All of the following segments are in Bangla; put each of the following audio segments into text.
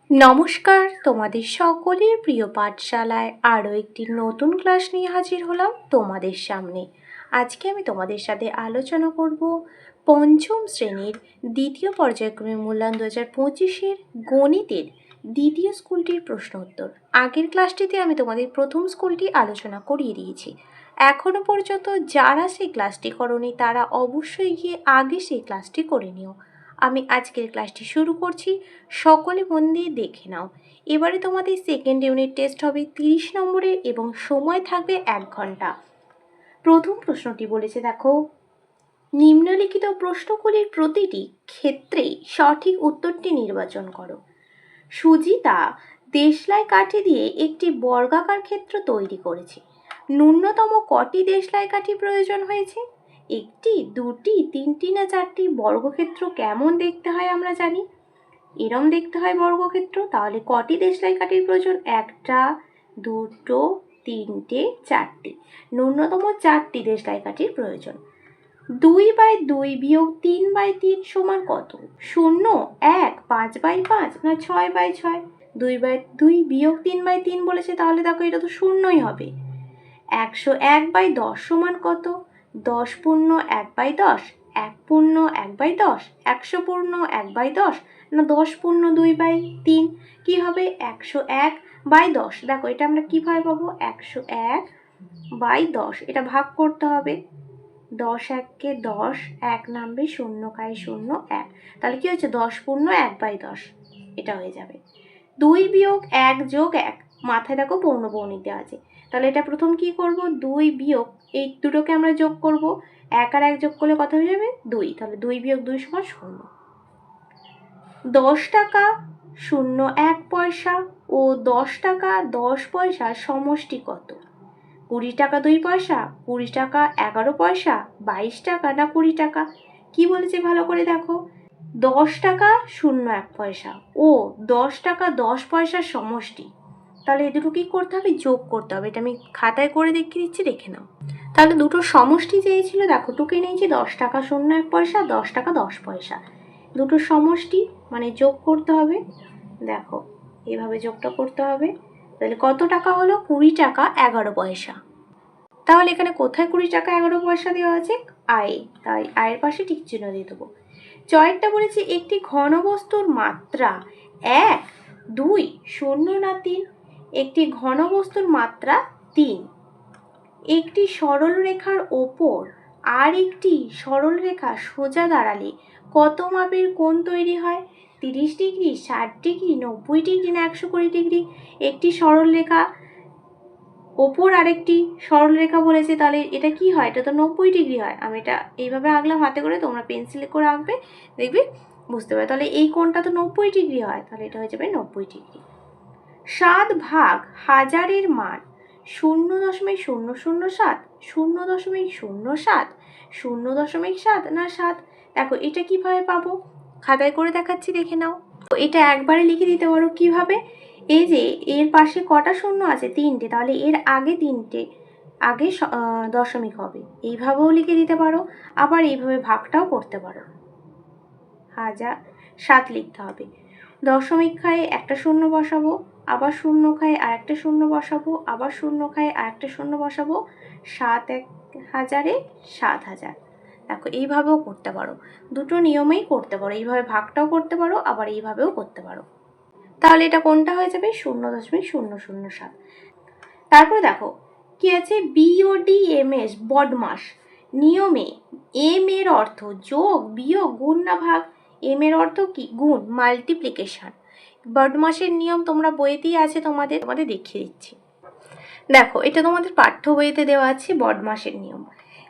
নমস্কার, তোমাদের সকলের প্রিয় পাঠশালায় আরও একটি নতুন ক্লাস নিয়ে হাজির হলাম তোমাদের সামনে। আজকে আমি তোমাদের সাথে আলোচনা করব পঞ্চম শ্রেণীর দ্বিতীয় পর্যায়ক্রমে মূল্যায়ন 2025-এর গণিতের দ্বিতীয় স্কুলটির প্রশ্ন উত্তর। আগের ক্লাসটিতে আমি তোমাদের প্রথম স্কুলটি আলোচনা করিয়ে দিয়েছি। এখনও পর্যন্ত যারা সেই ক্লাসটি করোনি তারা অবশ্যই গিয়ে আগে সেই ক্লাসটি করে নিও। আমি আজকের ক্লাসটি শুরু করছি, সকলে মন দিয়ে দেখে নাও। এবারে তোমাদের সেকেন্ড ইউনিট টেস্ট হবে 30 নম্বরের এবং সময় থাকবে 1 ঘন্টা। প্রথম প্রশ্নটি বলেছে, দেখো, নিম্নলিখিত প্রশ্নগুলির প্রতিটি ক্ষেত্রে সঠিক উত্তরটি নির্বাচন করো। সুজিতা দেশলাই কাঠি দিয়ে একটি বর্গাকার ক্ষেত্র তৈরি করেছে। ন্যূনতম কটি দেশলাই কাঠি প্রয়োজন হয়েছে? একটি, দুটি, তিনটি না চারটি? বর্গক্ষেত্র কেমন দেখতে হয় আমরা জানি, এরম দেখতে হয় বর্গক্ষেত্র। তাহলে কটি দেশলাই কাঠির প্রয়োজন? একটা, দুটো, তিনটে, চারটি। ন্যূনতম 4টি দেশলাই কাঠির প্রয়োজন। 2/2 বিয়োগ 3/3 সমান কত? 0, 1, 5/5 না 6/6? 2/2 বিয়োগ 3/3 বলেছে, তাহলে দেখো এটা তো শূন্যই হবে। 101/10 সমান কত? 10 পূর্ণ 1/10, 1 পূর্ণ 1/10, 100 পূর্ণ 1/10 না 10 পূর্ণ 2/3? কি হবে? 101/10। দেখো এটা আমরা কিভাবে পাবো? 101/10, এটা ভাগ করতে হবে। 10 1-কে 10, 1 নামবে, 0 খায় 0, 1। তাহলে কি হচ্ছে? 10 পূর্ণ 1/10, এটা হয়ে যাবে। 2 বিয়োগ 1 যোগ 1, মাথায় দেখো পৌনঃপুনিক দেওয়া আছে। তাহলে এটা প্রথম কি করব? 2 বিয়োগ, এই দুটোকে আমরা যোগ করব। 1 আর 1 যোগ করলে কত হয়ে যাবে? 2। তাহলে 2 বিয়োগ 2 সমান 0। 10 টাকা 0.1 পয়সা ও 10 টাকা 10 পয়সার সমষ্টি কত? 20 টাকা 2 পয়সা, 20 টাকা 11 পয়সা, 22 টাকা না 20 টাকা? কি বলেছে ভালো করে দেখো, 10 টাকা 0.1 পয়সা ও 10 টাকা 10 পয়সার সমষ্টি। তাহলে এ দুটো কি করতে হবে? যোগ করতে হবে। এটা আমি খাতায় করে দেখিয়ে দিচ্ছি, দেখে নাও। তাহলে দুটো সমষ্টি চেয়েছিল, দেখো টুকে নিয়েছি 10 টাকা 0.1 পয়সা, 10 টাকা 10 পয়সা। দুটো সমষ্টি মানে যোগ করতে হবে। দেখো এইভাবে যোগটা করতে হবে। তাহলে কত টাকা হলো? 20 টাকা 11 পয়সা। তাহলে এখানে কোথায় 20 টাকা 11 পয়সা দেওয়া আছে? আয়ে, তাই আয়ের পাশে টিক চিহ্ন দিয়ে দেবো। চয়েরটা বলেছে একটি ঘনবস্তুর মাত্রা 1, 2, 0 না 3? একটি ঘনবস্তুর মাত্রা 3। একটি সরল রেখার ওপর আর একটি সরল রেখা সোজা দাঁড়ালে কত মাপের কোণ তৈরি হয়? 30 ডিগ্রি, 60 ডিগ্রি, 90 ডিগ্রি না 120 ডিগ্রি? একটি সরল রেখা ওপর আরেকটি সরল রেখা বলেছে, তাহলে এটা কি হয়? এটা তো 90 ডিগ্রি হয়। আমি এটা এইভাবে আঁকলাম হাতে করে, তোমরা পেন্সিলে করে আঁকবে, দেখবে বুঝতে পারবে। তাহলে এই কোণটা তো 90 ডিগ্রি হয়, তাহলে এটা হয়ে যাবে 90 ডিগ্রি। 7 ভাগ হাজারের মান 0.007, 0.07, 0.7 না 7? দেখো এটা কিভাবে পাবো? খাতায় করে দেখাচ্ছি, দেখে নাও। এটা একবারে লিখে দিতে পারো কিভাবে? এই যে এর পাশে কটা শূন্য আছে? 3টে, তাহলে এর আগে 3টে আগে দশমিক হবে, এইভাবেও লিখে দিতে পারো। আবার এইভাবে ভাগটাও করতে পারো। 7 লিখতে হবে, দশমিক খায় একটা শূন্য বসাবো, আবার শূন্য খায় আর একটা শূন্য বসাবো, আবার শূন্য খায় আর একটা শূন্য বসাবো। 7 7,000। দেখো এইভাবেও করতে পারো, দুটো নিয়মেই করতে পারো। এইভাবে ভাগটাও করতে পারো, আবার এইভাবেও করতে পারো। তাহলে এটা কোনটা হয়ে যাবে? 0.007। তারপরে দেখো কি আছে? BODMS, বদমাস। নিয়মে এম এর অর্থ যোগ, বিয়োগ, গুণ না ভাগ? এম এর অর্থ কি? গুণ, মাল্টিপ্লিকেশন। বদমাসের নিয়ম তোমরা বইতেই আছে, তোমাদের দেখিয়ে দিচ্ছি। দেখো এটা তোমাদের পাঠ্য বইতে দেওয়া আছে, বদমাসের নিয়ম।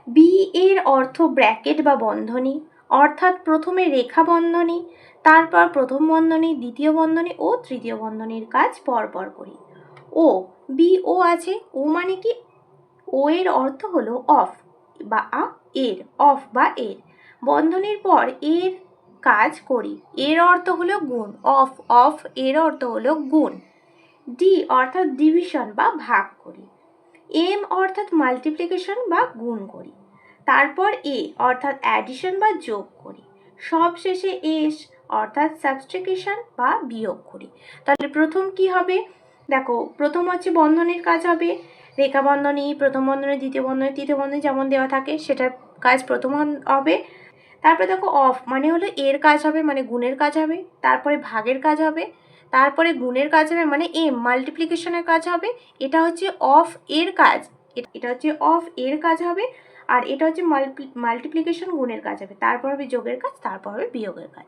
বি এর অর্থ ব্র্যাকেট বা বন্ধনী, অর্থাৎ প্রথমে রেখা বন্ধনী, তারপর প্রথম বন্ধনী, দ্বিতীয় বন্ধনী ও তৃতীয় বন্ধনীর কাজ পরপর করি। ও, বি ও আছে, ও মানে কি? ও এর অর্থ হলো অফ বা এর, অফ বা এর। বন্ধনীর পর এর কাজ করি, এর অর্থ হলো গুণ, অফ এর অর্থ হলো গুণ। ডি অর্থাৎ ডিভিশন বা ভাগ করি। এম অর্থাৎ মাল্টিপ্লিকেশন বা গুণ করি। তারপর এ অর্থাৎ অ্যাডিশন বা যোগ করি। সব শেষে এস অর্থাৎ সাবস্ট্রাকশন বা বিয়োগ করি। তাহলে প্রথম কি হবে, দেখো প্রথম হচ্ছে বন্ধনীর কাজ হবে, রেখা বন্ধনী, প্রথম বন্ধনী, দ্বিতীয় বন্ধনী, তৃতীয় বন্ধনী যেমন দেওয়া থাকে সেটার কাজ প্রথম হবে। তারপরে দেখো অফ মানে হলো এর কাজ হবে, মানে গুণের কাজ হবে। তারপরে ভাগের কাজ হবে, তারপরে গুণের কাজ হবে, মানে এম মাল্টিপ্লিকেশনের কাজ হবে। এটা হচ্ছে অফ এর কাজ, এটা হচ্ছে অফ এর কাজ হবে। আর এটা হচ্ছে মাল্টিপ্লিকেশন গুণের কাজ হবে। তারপর হবে যোগের কাজ, তারপর হবে বিয়োগের কাজ।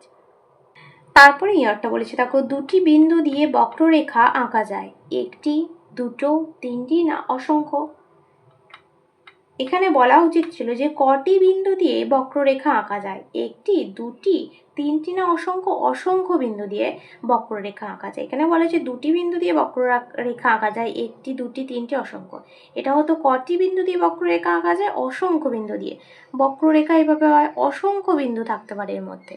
তারপরে ইয়ারটা বলেছে, দেখো দুটি বিন্দু দিয়ে বক্ররেখা আঁকা যায়, একটি, দুটো, তিনটি না অসংখ্য। এখানে বলা উচিত ছিল যে কটি বিন্দু দিয়ে বক্ররেখা আঁকা যায়, একটি, দুটি, তিনটি না অসংখ্য? অসংখ্য বিন্দু দিয়ে বক্ররেখা আঁকা যায়। এখানে বলা হচ্ছে দুটি বিন্দু দিয়ে বক্ররেখা আঁকা যায়, একটি, দুটি, তিনটি, অসংখ্য। এটা হতো কটি বিন্দু দিয়ে বক্ররেখা আঁকা যায়? অসংখ্য বিন্দু দিয়ে। বক্ররেখা এভাবে হয়, অসংখ্য বিন্দু থাকতে পারে এর মধ্যে।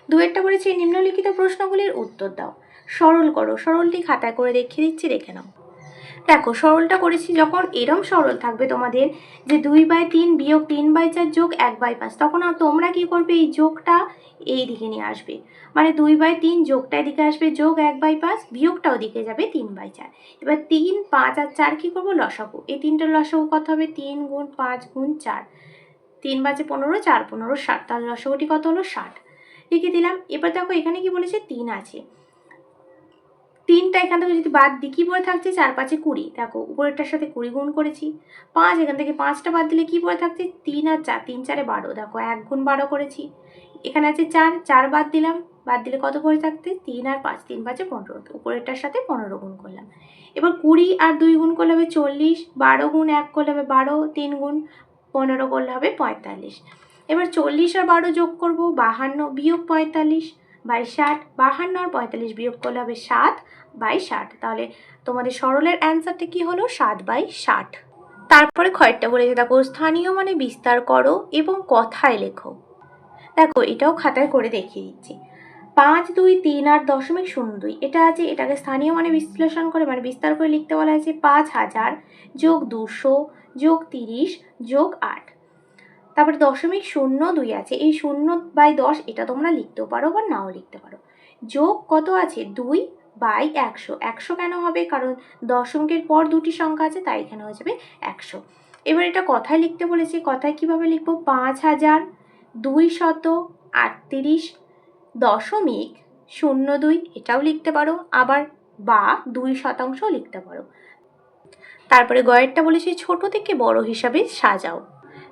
দুয়েরটা বলেছে নিম্নলিখিত প্রশ্নগুলির উত্তর দাও। সরল করো। সরলটি খাতায় করে দেখিয়ে দিচ্ছি, দেখে নাও। দেখো সরলটা করেছি, যখন এরম সরল থাকবে তোমাদের যে 2/3 বিয়োগ 3/4 যোগ 1/5, তখন তোমরা কি করবে, এই যোগটা এই দিকে নিয়ে আসবে, মানে 2/3 যোগটা এদিকে আসবে, যোগ 1/5, বিয়োগটা ওদিকে যাবে 3/4। এবার 3, 5 আর 4 কি করবো, লসাগু। এই তিনটার লসাগু কত হবে, 3 গুণ 5 গুণ 4, 3 5 15, 4 15 60, তাহলে লসাগুটি কত হলো, 60 লিখে দিলাম। এবার দেখো এখানে কি বলেছে, 3 আছে, 3টা এখান থেকে যদি বাদ দিই কি পড়ে থাকছে, 4 5 20, দেখো উপরেরটার সাথে 20 গুণ করেছি। 5 এখান থেকে 5টা বাদ দিলে কি পড়ে থাকছে, 3 আর 4, 3 4 12, দেখো 1 গুণ 12 করেছি। এখানে আছে 4, 4 বাদ দিলাম, বাদ দিলে কত পড়ে থাকতে, 3 আর 5, 3 5 15, উপরেরটার সাথে 15 গুণ করলাম। এবার 20 আর 2 গুণ করলে হবে 40, 12 গুণ 1 করলে হবে 12, 3 গুণ 15 করলে হবে 45। এবার 40 আর 12 যোগ করব, 52 বিয়োগ 45 বাই 60, 52 আর 45 বিয়োগ করলে হবে 7/60। তাহলে তোমাদের সরলের অ্যান্সারটা কি হলো, 7/60। তারপরে ক্ষয়টা বলেছে, দেখো স্থানীয় মানে বিস্তার করো এবং কথায় লেখো। দেখো এটাও খাতায় করে দেখিয়ে দিচ্ছি। 5 2 3 8 দশমিক 0 2 এটা আছে, এটাকে স্থানীয় মানে বিশ্লেষণ করে মানে বিস্তার করে লিখতে বলা হয়েছে 5000 যোগ 200 যোগ 30 যোগ 8। তারপরে 0.02 আছে, এই 0/10 এটা তোমরা লিখতেও পারো বা নাও লিখতে পারো। যোগ কত আছে, 2/100। 100 কেন হবে, কারণ দশমিকের পর দুটি সংখ্যা আছে, তাই এখানে হয়ে যাবে 100। এবার এটা কথায় লিখতে বলেছি, কথায় কিভাবে লিখবো, 5238.02 এটাও লিখতে পারো, আবার বা 2% লিখতে পারো। তারপরে গয়েরটা বলেছি ছোট থেকে বড় হিসাবে সাজাও।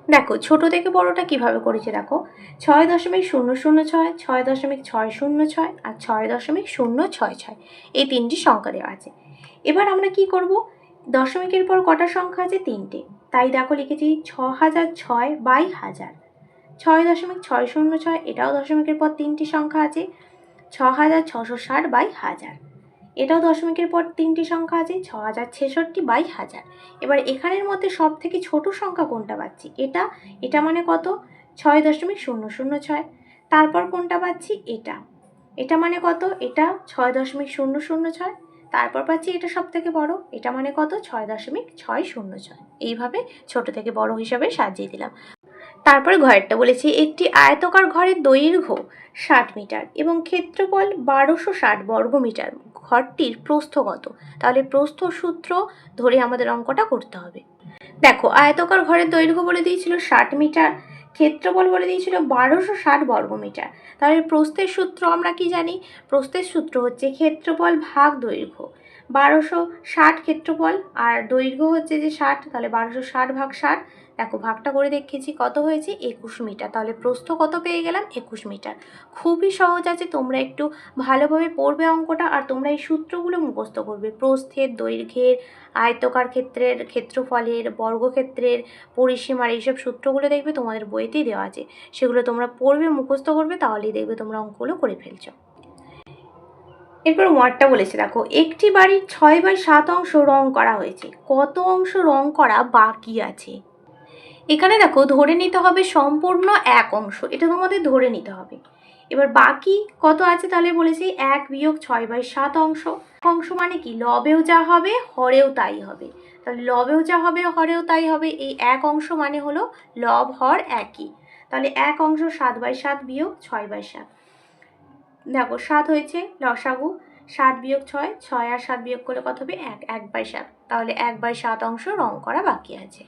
দেখো ছোট থেকে বড়টা কিভাবে করেছে, দেখো 6.006, 6.606 আর 6.066, এই তিনটি সংখ্যা দেওয়া আছে। এবার আমরা কি করব, দশমিকের পর কটা সংখ্যা আছে, 3টে, তাই দেখো লিখেছি 6006/1000। 6.606 এটাও দশমিকের পর 3টি সংখ্যা আছে, 6660/1000। এটাও দশমিকের পর 3টি সংখ্যা আছে, 6066/1000। এবার এখানের মধ্যে সব থেকে ছোট সংখ্যা কোনটা পাচ্ছি, এটা, এটা মানে কত, 6.006। তারপর কোনটা পাচ্ছি, এটা, এটা মানে কত, এটা 6.006। তারপর পাচ্ছি এটা সব থেকে বড়, এটা মানে কত, 6.606। এইভাবে ছোট থেকে বড় হিসাবে সাজিয়ে দিলাম। তারপরে ঘরেরটা বলেছি, একটি আয়তকার ঘরের দৈর্ঘ্য 60 মিটার এবং ক্ষেত্রফল 1260 বর্গমিটার, ঘরটির প্রস্থ কত? তাহলে প্রস্থ সূত্র ধরে আমাদের অঙ্কটা করতে হবে। দেখো আয়তকার ঘরের দৈর্ঘ্য বলে দিয়েছিল 60 মিটার, ক্ষেত্রফল বলে দিয়েছিল 1260 বর্গমিটার। তাহলে প্রস্থের সূত্র আমরা কি জানি, প্রস্থের সূত্র হচ্ছে ক্ষেত্রফল ভাগ দৈর্ঘ্য। 1260 ক্ষেত্রফল আর দৈর্ঘ্য হচ্ছে যে 60, তাহলে 1260 ভাগ 60। দেখো ভাগটা করে দেখেছি কত হয়েছে, 21 মিটার। তাহলে প্রস্থ কত পেয়ে গেলাম, 21 মিটার। খুবই সহজ আছে, তোমরা একটু ভালোভাবে পড়বে অঙ্কটা, আর তোমরা এই সূত্রগুলো মুখস্থ করবে, প্রস্থের, দৈর্ঘ্যের, আয়তকার ক্ষেত্রের, ক্ষেত্রফলের, বর্গক্ষেত্রের, পরিসীমার, এইসব সূত্রগুলো দেখবে তোমাদের বইতেই দেওয়া আছে, সেগুলো তোমরা পড়বে, মুখস্থ করবে, তাহলেই দেখবে তোমরা অঙ্কগুলো করে ফেলছো। এরপর ওয়ার্ডটা বলেছে, দেখো একটি বাড়ির 6/7 অংশ রং করা হয়েছে, কত অংশ রং করা বাকি আছে? এখানে দেখো ধরে নিতে হবে সম্পূর্ণ এক অংশ, এটা তোমাদের ধরে নিতে হবে। এবার বাকি কত আছে, তাহলে বলেছি 1 বিয়োগ 6/7 অংশ। অংশ মানে কি, লবেও যা হবে হরেও তাই হবে, তাহলে লবেও যা হবে হরেও তাই হবে। এই এক অংশ মানে হলো লব হর একই, তাহলে এক অংশ 7/7 বিয়োগ 6/7। দেখো 7 হয়েছে লসাগু, 7 বিয়োগ 6, 6 আর 7 বিয়োগ করলে কত হবে 1, 1/7, তাহলে 1/7 অংশ রং করা বাকি আছে।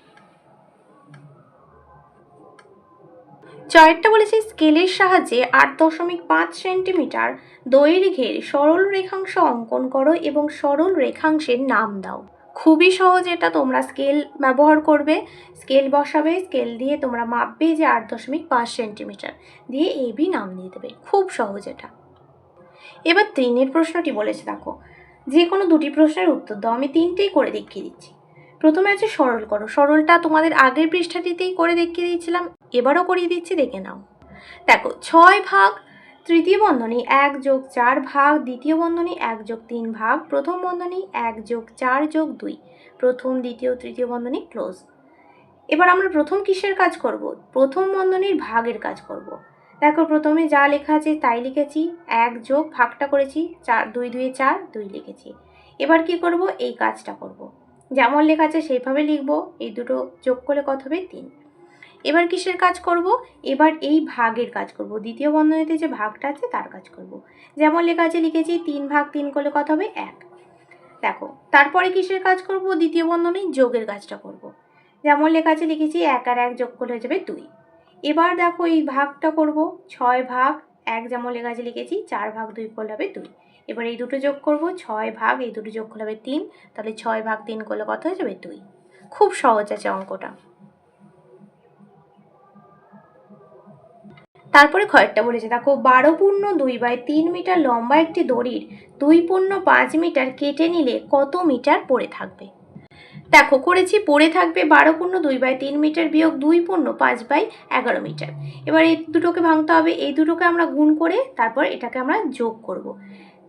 চারটা বলেছে স্কেলের সাহায্যে 8.5 সেন্টিমিটার দৈর্ঘ্যের সরল রেখাংশ অঙ্কন করো এবং সরল রেখাংশের নাম দাও। খুবই সহজ, এটা তোমরা স্কেল ব্যবহার করবে, স্কেল বসাবে, স্কেল দিয়ে তোমরা মাপবে যে 8.5 সেন্টিমিটার দিয়ে AB নাম দিয়ে দেবে। খুব সহজ এটা। এবার 3 প্রশ্নটি বলেছে, দেখো যে কোনো দুটি প্রশ্নের উত্তর দাও। আমি 3টেই করে দেখিয়ে দিচ্ছি। প্রথমে আছে সরল করো। সরলটা তোমাদের আগের পৃষ্ঠাটিতেই করে দেখিয়ে দিয়েছিলাম, এবারও করিয়ে দিচ্ছি, দেখে নাও। দেখো 6 ভাগ তৃতীয় বন্ধনী 1 যোগ 4 ভাগ দ্বিতীয় বন্ধনী 1 যোগ 3 ভাগ প্রথম বন্ধনী 1 যোগ 4 যোগ 2 প্রথম দ্বিতীয় তৃতীয় বন্ধনী ক্লোজ। এবার আমরা প্রথম কিসের কাজ করব? প্রথম বন্ধনীর ভাগের কাজ করব। দেখো প্রথমে যা লেখা আছে তাই লিখেছি, 1 যোগ ভাগটা করেছি, 4 2 2 4 2 লিখেছি। এবার কি করব? এই কাজটা করব, যেমন লেখা আছে সেইভাবে লিখব। এই দুটো যোগ করলে কত হবে? 3। এবার কিসের কাজ করব? এবার এই ভাগের কাজ করব, দ্বিতীয় বন্ধনীতে যে ভাগটা আছে তার কাজ করব। যেমন লেখা আছে লিখেছি, 3 ভাগ 3 করলে কত হবে? 1। দেখো তারপরে কিসের কাজ করব? দ্বিতীয় বন্ধনীর যোগের কাজটা করব। যেমন লেখা আছে লিখেছি, 1 আর 1 যোগ করলে হয়ে যাবে 2। এবার দেখো এই ভাগটা করব, 6 ভাগ 1 যেমন লেখা আছে লিখেছি, 4 ভাগ 2 করলে হবে 2। এবার এই দুটো যোগ করব, 6 ভাগ এই দুটো যোগ করলে হবে 3, তাহলে 6 ভাগ 3 করলে কত হয়ে যাবে? 2। খুব সহজ আছে অঙ্কটা। তারপরে খয়েরটা বলেছে, দেখো 12.2/3 মিটার লম্বা একটি দড়ির 2.5 মিটার কেটে নিলে কত মিটার পড়ে থাকবে? দেখো করেছি, পড়ে থাকবে 12.2/3 মিটার বিয়োগ 2.5/11 মিটার। এবার এই দুটোকে ভাঙতে হবে, এই দুটোকে আমরা গুণ করে তারপর এটাকে আমরা যোগ করব।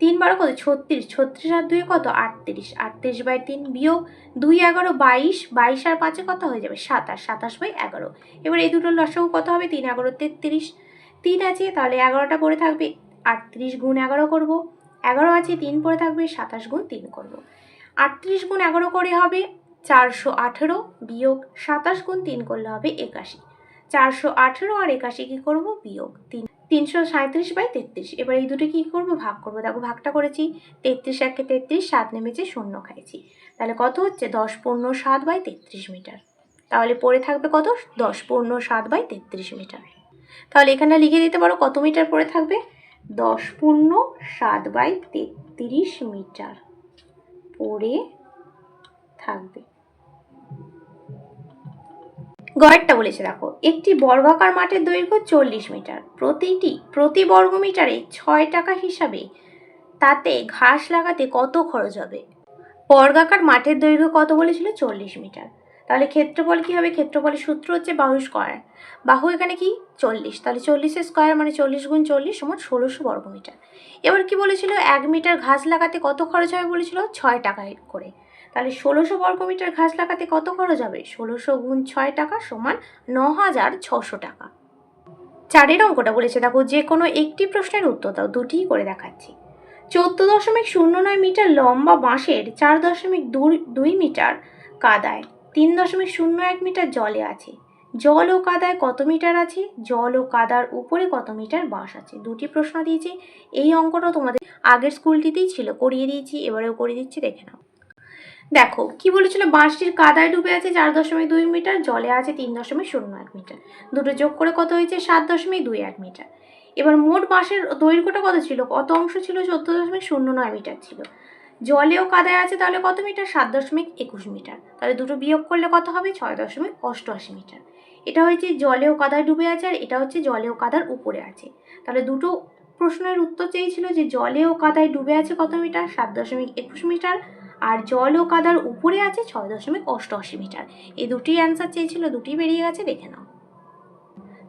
3 12 কত? 36, 36 আর 2 কত? 38, 38/3 বিয়োগ 2 11 22, 22 আর 5 কত হয়ে যাবে? 27, 27/11। এবার এই দুটোর লসাগু কত হবে? 3 11 33, 3 আছে তাহলে 11টা পড়ে থাকবে, 38 গুণ 11 করব, 11 আছে 3 পড়ে থাকবে, 27 গুণ 3 করব। 38 গুণ 11 করে হবে 418 বিয়োগ 27 গুণ 3 করলে হবে 81। 418 আর 81 কি করব? বিয়োগ 337/33। এবার এই দুটো কি করব? ভাগ করব। দেখো ভাগটা করেছি, 33 একে 33, 7 নেমেছে, 0 খাইছি, তাহলে কত হচ্ছে? 10.7/33 মিটার। তাহলে পড়ে থাকবে কত? 10.7/33 মিটার। তাহলে এখানে লিখে দিতে পারো কত মিটার পড়ে থাকবে? 10.7/33 মিটার পড়ে থাকবে। গয়েরটা বলেছে, দেখো একটি বর্গাকার মাঠের দৈর্ঘ্য 40 মিটার, প্রতি বর্গ মিটারে 6 টাকা হিসাবে তাতে ঘাস লাগাতে কত খরচ হবে? বর্গাকার মাঠের দৈর্ঘ্য কত বলেছিল? 40 মিটার। তাহলে ক্ষেত্রফল কি হবে? ক্ষেত্রফলের সূত্র হচ্ছে বাহু স্কয়ার। বাহু এখানে কি? 40, তাহলে 40 স্কয়ার মানে 40 গুণ 40 সমান 1600 বর্গ মিটার। এবার কি বলেছিল? 1 মিটার ঘাস লাগাতে কত খরচ হবে বলেছিল? 6 টাকা করে। তাহলে 1600 বর্গ মিটার ঘাস লাগাতে কত খরচ হবে? 1600 গুণ 6 টাকা সমান 9600 টাকা। 4 অঙ্কটা বলেছে, দেখো যে কোনো একটি প্রশ্নের উত্তর দাও, দুটিই করে দেখাচ্ছি। 14.09 মিটার লম্বা বাঁশের 4.2 মিটার কাদায় 3.01 মিটার জলে আছে। জল ও কাদায় কত মিটার আছে? জল ও কাদার উপরে কত মিটার বাঁশ আছে? দুটি প্রশ্ন দিয়েছে। এই অঙ্কটা তোমাদের আগের স্কুলটিতেই ছিল, করিয়ে দিয়েছি, এবারেও করিয়ে দিচ্ছি, দেখে নাও। দেখো কি বলেছিল? বাঁশটির কাদায় ডুবে আছে 4.2 মিটার, জলে আছে 3.01 মিটার। দুটো যোগ করে কত হয়েছে? 7.21 মিটার। এবার মোট বাঁশের দৈর্ঘ্যটা কত ছিল? কত অংশ ছিল? 14.09 মিটার ছিল। জলেও কাদায় আছে তাহলে কত মিটার? 7.21 মিটার। তাহলে দুটো বিয়োগ করলে কত হবে? 6.88 মিটার। এটা হচ্ছে জলেও কাদায় ডুবে আছে, আর এটা হচ্ছে জলেও কাদার উপরে আছে। তাহলে দুটো প্রশ্নের উত্তর চেয়েছিল যে জলেও কাদায় ডুবে আছে কত মিটার? 7.21 মিটার, আর জল ও কাদার উপরে আছে 6.88 মিটার। এই দুটি অ্যান্সার চেয়েছিল, দুটি বেরিয়ে গেছে, দেখে নাও।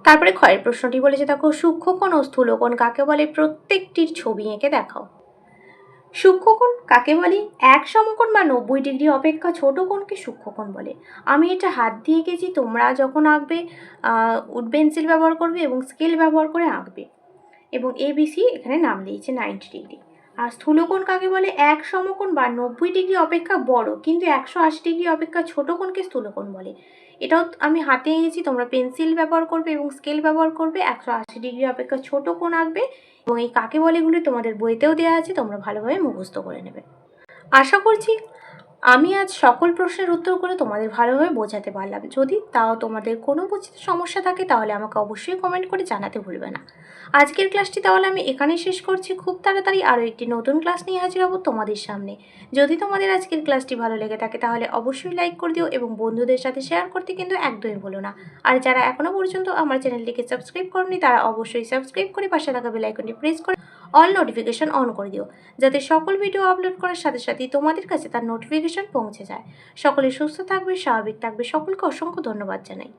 তারপরে ক্ষয়ের প্রশ্নটি বলেছে, দেখো সূক্ষ্মকোণ ও স্থূলকোণ কাকে বলে? প্রত্যেকটির ছবি এঁকে দেখাও। সূক্ষ্মকোণ কাকে বলে? এক সমকোণ বা 90 ডিগ্রি অপেক্ষা ছোট কোণকে সূক্ষ্মকোণ বলে। আমি এটা হাত দিয়ে এঁকেছি, তোমরা যখন আঁকবে উড পেন্সিল ব্যবহার করবে এবং স্কেল ব্যবহার করে আঁকবে। এবং ABC এখানে নাম দিয়েছে 90 ডিগ্রি। আর স্থূলকোণ কাকে বলে? এক সমকোণ বা 90 ডিগ্রি অপেক্ষা বড় কিন্তু 180 ডিগ্রি অপেক্ষা ছোট কোণকে স্থূলকোণ বলে। এটাও আমি হাতে এঁকেছি, তোমরা পেন্সিল ব্যবহার করবে এবং স্কেল ব্যবহার করবে। 180 ডিগ্রি অপেক্ষা ছোট কোণ আঁকবে এবং এই কাকে বলে এগুলি তোমাদের বইতেও দেওয়া আছে, তোমরা ভালোভাবে মুখস্থ করে নেবে। আশা করছি আমি আজ সকল প্রশ্নের উত্তর করে তোমাদের ভালোভাবে বোঝাতে পারলাম। যদি তাও তোমাদের কোনো বুঝতে সমস্যা থাকে তাহলে আমাকে অবশ্যই কমেন্ট করে জানাতে ভুলবে না। আজকের ক্লাসটি তাহলে আমি এখানেই শেষ করছি। খুব তাড়াতাড়ি আরও একটি নতুন ক্লাস নিয়ে হাজির হব তোমাদের সামনে। যদি তোমাদের আজকের ক্লাসটি ভালো লেগে থাকে তাহলে অবশ্যই লাইক করে দিও এবং বন্ধুদের সাথে শেয়ার করতে কিন্তু একদমই ভুলো না। আর যারা এখনও পর্যন্ত আমার চ্যানেলটিকে সাবস্ক্রাইব করনি তারা অবশ্যই সাবস্ক্রাইব করে পাশে থাকা বেল আইকনটি প্রেস করে অল নোটিফিকেশন অন করে দিও, যাতে সকল ভিডিও আপলোড করার সাথে সাথেই তোমাদের কাছে তার নোটিফিকেশন পৌঁছে যায়। সকলে সুস্থ থাকবে, স্বাভাবিক থাকবে। সকলকে অসংখ্য ধন্যবাদ জানাই।